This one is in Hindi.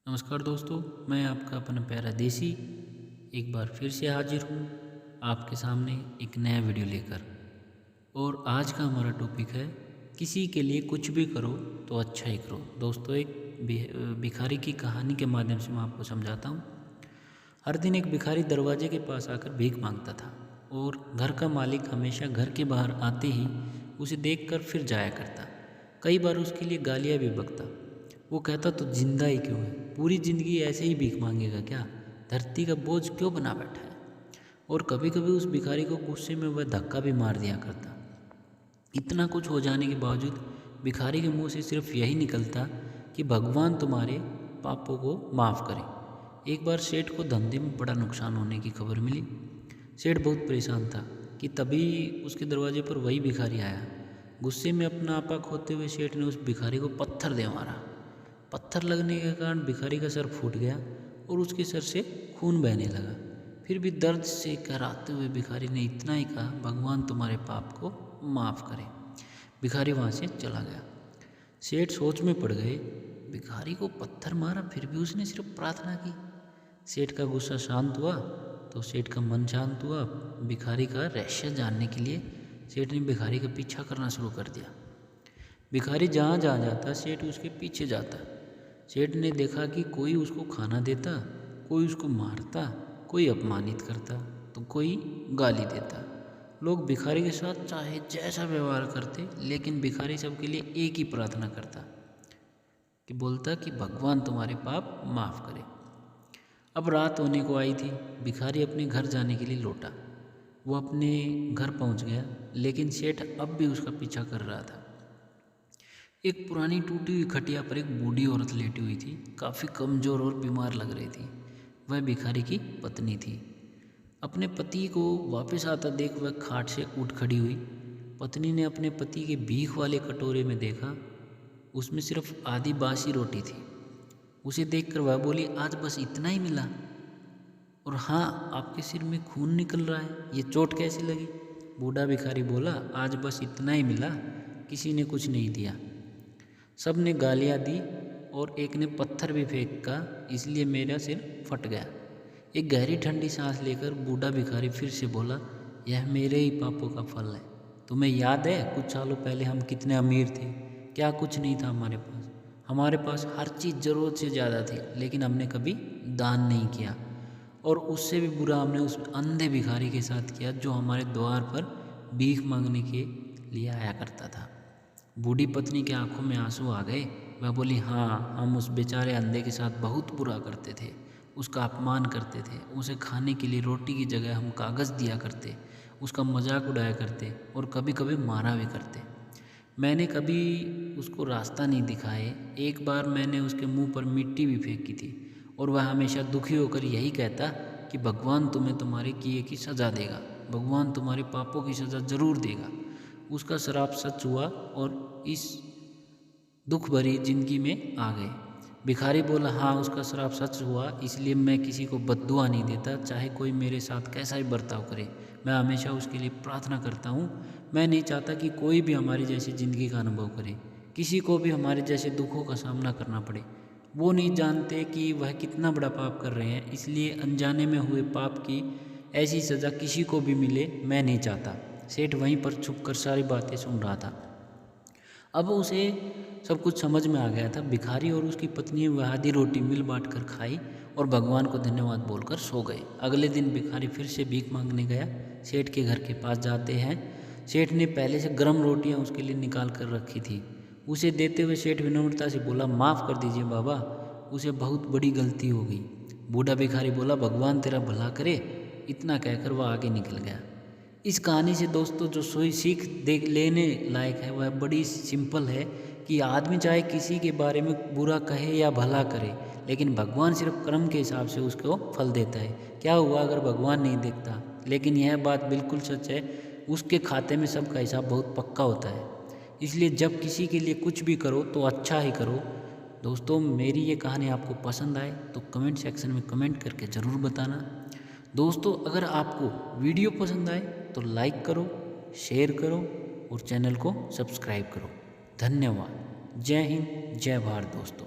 नमस्कार दोस्तों, मैं आपका अपना प्यारा देसी एक बार फिर से हाजिर हूँ आपके सामने एक नया वीडियो लेकर। और आज का हमारा टॉपिक है किसी के लिए कुछ भी करो तो अच्छा ही करो। दोस्तों, एक भिखारी की कहानी के माध्यम से मैं आपको समझाता हूँ। हर दिन एक भिखारी दरवाजे के पास आकर भीख मांगता था और घर का मालिक हमेशा घर के बाहर आते ही उसे देखकर फिर जाया करता। कई बार उसके लिए गालियाँ भी बकता। वो कहता, तो जिंदा ही क्यों है? पूरी जिंदगी ऐसे ही भीख मांगेगा क्या? धरती का बोझ क्यों बना बैठा है? और कभी कभी उस भिखारी को गुस्से में वह धक्का भी मार दिया करता। इतना कुछ हो जाने के बावजूद भिखारी के मुंह से सिर्फ यही निकलता कि भगवान तुम्हारे पापों को माफ़ करे। एक बार सेठ को धंधे में बड़ा नुकसान होने की खबर मिली। सेठ बहुत परेशान था कि तभी उसके दरवाजे पर वही भिखारी आया। गुस्से में अपना आपा खोते हुए सेठ ने उस भिखारी को पत्थर दे मारा। पत्थर लगने के कारण भिखारी का सर फूट गया और उसके सर से खून बहने लगा। फिर भी दर्द से कराहते हुए भिखारी ने इतना ही कहा, भगवान तुम्हारे पाप को माफ़ करे। भिखारी वहाँ से चला गया। सेठ सोच में पड़ गए, भिखारी को पत्थर मारा फिर भी उसने सिर्फ प्रार्थना की। सेठ का गुस्सा शांत हुआ तो सेठ का मन शांत हुआ। भिखारी का रहस्य जानने के लिए सेठ ने भिखारी का पीछा करना शुरू कर दिया। भिखारी जहाँ जहाँ जाता सेठ उसके पीछे जाता। सेठ ने देखा कि कोई उसको खाना देता, कोई उसको मारता, कोई अपमानित करता तो कोई गाली देता। लोग भिखारी के साथ चाहे जैसा व्यवहार करते, लेकिन भिखारी सबके लिए एक ही प्रार्थना करता कि बोलता कि भगवान तुम्हारे पाप माफ़ करे। अब रात होने को आई थी। भिखारी अपने घर जाने के लिए लौटा। वो अपने घर पहुंच गया, लेकिन सेठ अब भी उसका पीछा कर रहा था। एक पुरानी टूटी हुई खटिया पर एक बूढ़ी औरत लेटी हुई थी। काफ़ी कमज़ोर और बीमार लग रही थी। वह भिखारी की पत्नी थी। अपने पति को वापस आता देख वह खाट से उठ खड़ी हुई। पत्नी ने अपने पति के भीख वाले कटोरे में देखा, उसमें सिर्फ आधी बासी रोटी थी। उसे देखकर वह बोली, आज बस इतना ही मिला? और हाँ, आपके सिर में खून निकल रहा है, ये चोट कैसी लगी? बूढ़ा भिखारी बोला, आज बस इतना ही मिला, किसी ने कुछ नहीं दिया। सब ने गालियाँ दी और एक ने पत्थर भी फेंका, इसलिए मेरा सिर फट गया। एक गहरी ठंडी सांस लेकर बूढ़ा भिखारी फिर से बोला, यह मेरे ही पापों का फल है। तुम्हें याद है कुछ सालों पहले हम कितने अमीर थे? क्या कुछ नहीं था हमारे पास? हमारे पास हर चीज़ ज़रूरत से ज़्यादा थी, लेकिन हमने कभी दान नहीं किया। और उससे भी बुरा हमने उस अंधे भिखारी के साथ किया जो हमारे द्वार पर भीख मांगने के लिए आया करता था। बूढ़ी पत्नी की आंखों में आंसू आ गए। वह बोली, हाँ, हम उस बेचारे अंधे के साथ बहुत बुरा करते थे, उसका अपमान करते थे। उसे खाने के लिए रोटी की जगह हम कागज़ दिया करते, उसका मजाक उड़ाया करते और कभी कभी मारा भी करते। मैंने कभी उसको रास्ता नहीं दिखाए। एक बार मैंने उसके मुंह पर मिट्टी भी फेंकी थी और वह हमेशा दुखी होकर यही कहता कि भगवान तुम्हें तुम्हारे किए की सज़ा देगा, भगवान तुम्हारे पापों की सज़ा ज़रूर देगा। उसका श्राप सच हुआ और इस दुख भरी जिंदगी में आ गए। भिखारी बोला, हाँ, उसका श्राप सच हुआ, इसलिए मैं किसी को बद्दुआ नहीं देता, चाहे कोई मेरे साथ कैसा भी बर्ताव करे। मैं हमेशा उसके लिए प्रार्थना करता हूँ। मैं नहीं चाहता कि कोई भी हमारी जैसी ज़िंदगी का अनुभव करे, किसी को भी हमारे जैसे दुखों का सामना करना पड़े। वो नहीं जानते कि वह कितना बड़ा पाप कर रहे हैं, इसलिए अनजाने में हुए पाप की ऐसी सज़ा किसी को भी मिले मैं नहीं चाहता। सेठ वहीं पर छुप कर सारी बातें सुन रहा था। अब उसे सब कुछ समझ में आ गया था। भिखारी और उसकी पत्नी वह आधी रोटी मिल बांट कर खाई और भगवान को धन्यवाद बोलकर सो गए। अगले दिन भिखारी फिर से भीख मांगने गया। सेठ के घर के पास जाते हैं। सेठ ने पहले से गर्म रोटियां उसके लिए निकाल कर रखी थी। उसे देते हुए सेठ विनम्रता से बोला, माफ़ कर दीजिए बाबा, उसे बहुत बड़ी गलती हो गई। बूढ़ा भिखारी बोला, भगवान तेरा भला करे। इतना कहकर वह आगे निकल गया। इस कहानी से दोस्तों जो सोई सीख देख लेने लायक है वह बड़ी सिंपल है कि आदमी चाहे किसी के बारे में बुरा कहे या भला करे, लेकिन भगवान सिर्फ कर्म के हिसाब से उसको फल देता है। क्या हुआ अगर भगवान नहीं देखता? लेकिन यह बात बिल्कुल सच है, उसके खाते में सबका हिसाब बहुत पक्का होता है। इसलिए जब किसी के लिए कुछ भी करो तो अच्छा ही करो। दोस्तों, मेरी ये कहानी आपको पसंद आए तो कमेंट सेक्शन में कमेंट करके ज़रूर बताना। दोस्तों, अगर आपको वीडियो पसंद आए तो लाइक करो, शेयर करो और चैनल को सब्सक्राइब करो। धन्यवाद। जय हिंद, जय भारत दोस्तों।